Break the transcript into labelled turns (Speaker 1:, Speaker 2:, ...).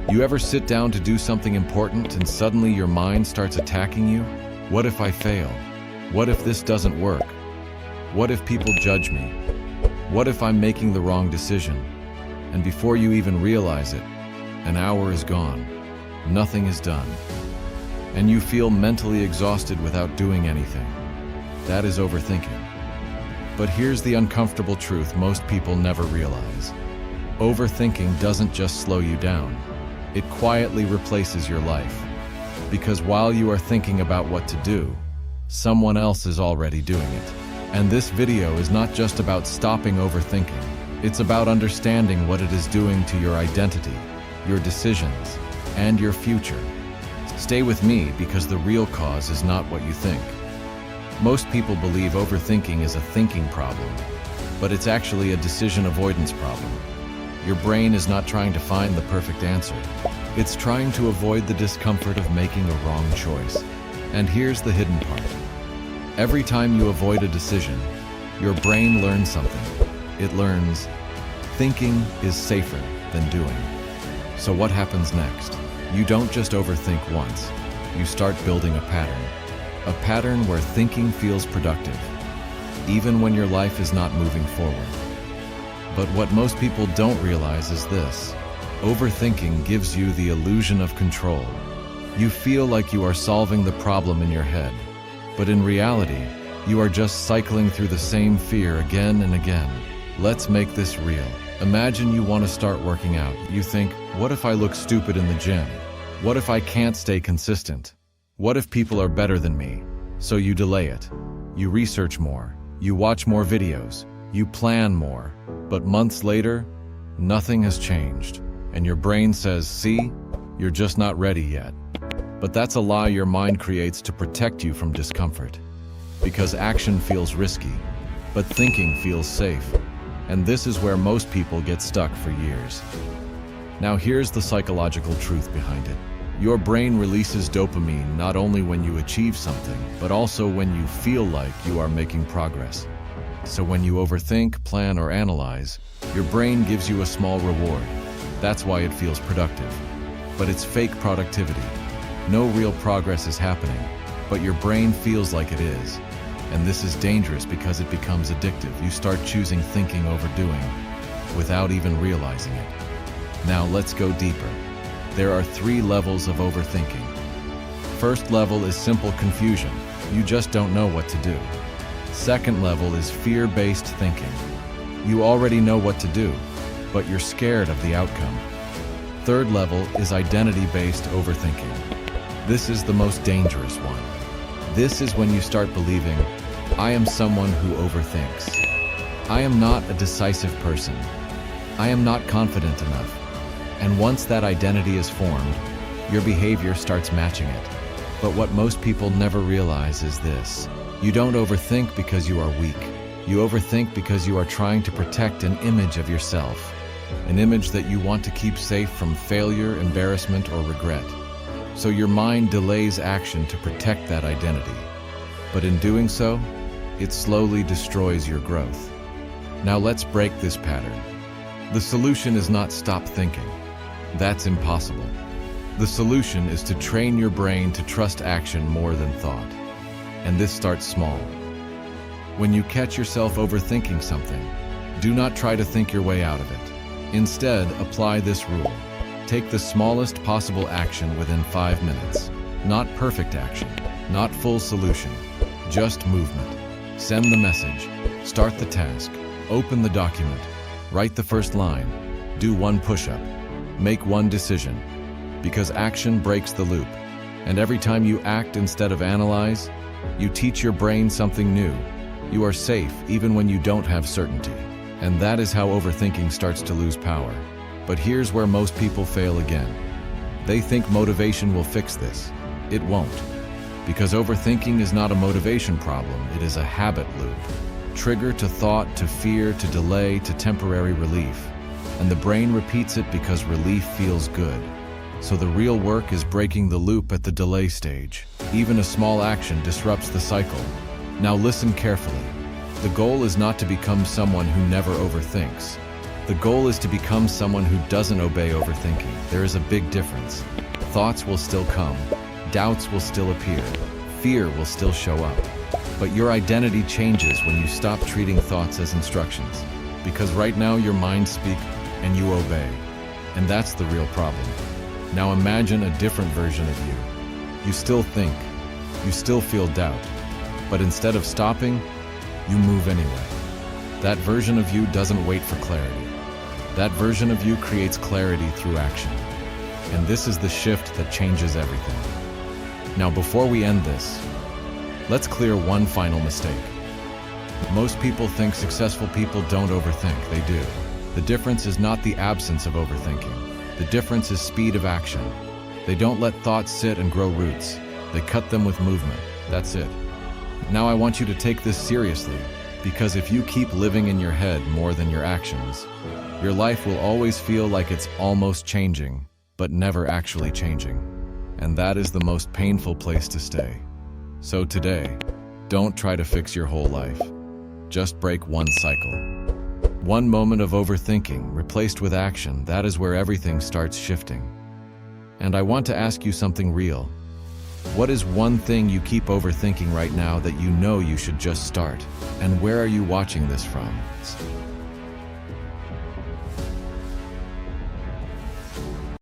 Speaker 1: You ever sit down to do something important and suddenly your mind starts attacking you? What if I fail? What if this doesn't work? What if people judge me? What if I'm making the wrong decision? And before you even realize it, an hour is gone. Nothing is done. And you feel mentally exhausted without doing anything. That is overthinking. But here's the uncomfortable truth most people never realize. Overthinking doesn't just slow you down. It quietly replaces your life. Because while you are thinking about what to do, someone else is already doing it. And this video is not just about stopping overthinking. It's about understanding what it is doing to your identity, your decisions, and your future. Stay with me because the real cause is not what you think. Most people believe overthinking is a thinking problem, but it's actually a decision avoidance problem. Your brain is not trying to find the perfect answer. It's trying to avoid the discomfort of making a wrong choice. And here's the hidden part. Every time you avoid a decision, your brain learns something. It learns, thinking is safer than doing. So what happens next? You don't just overthink once. You start building a pattern. A pattern where thinking feels productive, even when your life is not moving forward. But what most people don't realize is this. Overthinking gives you the illusion of control. You feel like you are solving the problem in your head, but in reality, you are just cycling through the same fear again and again. Let's make this real. Imagine you want to start working out. You think, what if I look stupid in the gym? What if I can't stay consistent? What if people are better than me? So you delay it. You research more. You watch more videos. You plan more. But months later, nothing has changed. And your brain says, see, you're just not ready yet. But that's a lie your mind creates to protect you from discomfort. Because action feels risky, but thinking feels safe. And this is where most people get stuck for years. Now here's the psychological truth behind it. Your brain releases dopamine not only when you achieve something, but also when you feel like you are making progress. So when you overthink, plan, or analyze, your brain gives you a small reward. That's why it feels productive. But it's fake productivity. No real progress is happening, but your brain feels like it is. And this is dangerous because it becomes addictive. You start choosing thinking over doing, without even realizing it. Now let's go deeper. There are 3 levels of overthinking. First level is simple confusion. You just don't know what to do. Second level is fear-based thinking. You already know what to do, but you're scared of the outcome. Third level is identity-based overthinking. This is the most dangerous one. This is when you start believing, I am someone who overthinks. I am not a decisive person. I am not confident enough. And once that identity is formed, your behavior starts matching it. But what most people never realize is this. You don't overthink because you are weak. You overthink because you are trying to protect an image of yourself. An image that you want to keep safe from failure, embarrassment, or regret. So your mind delays action to protect that identity. But in doing so, it slowly destroys your growth. Now let's break this pattern. The solution is not stop thinking. That's impossible. The solution is to train your brain to trust action more than thought. And this starts small. When you catch yourself overthinking something, do not try to think your way out of it. Instead, apply this rule. Take the smallest possible action within 5 minutes. Not perfect action, not full solution, just movement. Send the message, start the task, open the document, write the first line, do 1 push-up, make 1 decision. Because action breaks the loop. And every time you act instead of analyze, you teach your brain something new. You are safe even when you don't have certainty. And that is how overthinking starts to lose power. But here's where most people fail again. They think motivation will fix this. It won't. Because overthinking is not a motivation problem, it is a habit loop. Trigger to thought, to fear, to delay, to temporary relief. And the brain repeats it because relief feels good. So the real work is breaking the loop at the delay stage. Even a small action disrupts the cycle. Now listen carefully. The goal is not to become someone who never overthinks. The goal is to become someone who doesn't obey overthinking. There is a big difference. Thoughts will still come, doubts will still appear, fear will still show up. But your identity changes when you stop treating thoughts as instructions. Because right now your mind speaks and you obey. And that's the real problem. Now imagine a different version of you. You still think, you still feel doubt, but instead of stopping, you move anyway. That version of you doesn't wait for clarity. That version of you creates clarity through action. And this is the shift that changes everything. Now, before we end this, let's clear one final mistake. Most people think successful people don't overthink. They do. The difference is not the absence of overthinking. The difference is speed of action. They don't let thoughts sit and grow roots. They cut them with movement. That's it. Now I want you to take this seriously, because if you keep living in your head more than your actions, your life will always feel like it's almost changing, but never actually changing. And that is the most painful place to stay. So today, don't try to fix your whole life. Just break one cycle. One moment of overthinking replaced with action, that is where everything starts shifting. And I want to ask you something real. What is one thing you keep overthinking right now that you know you should just start? And where are you watching this from?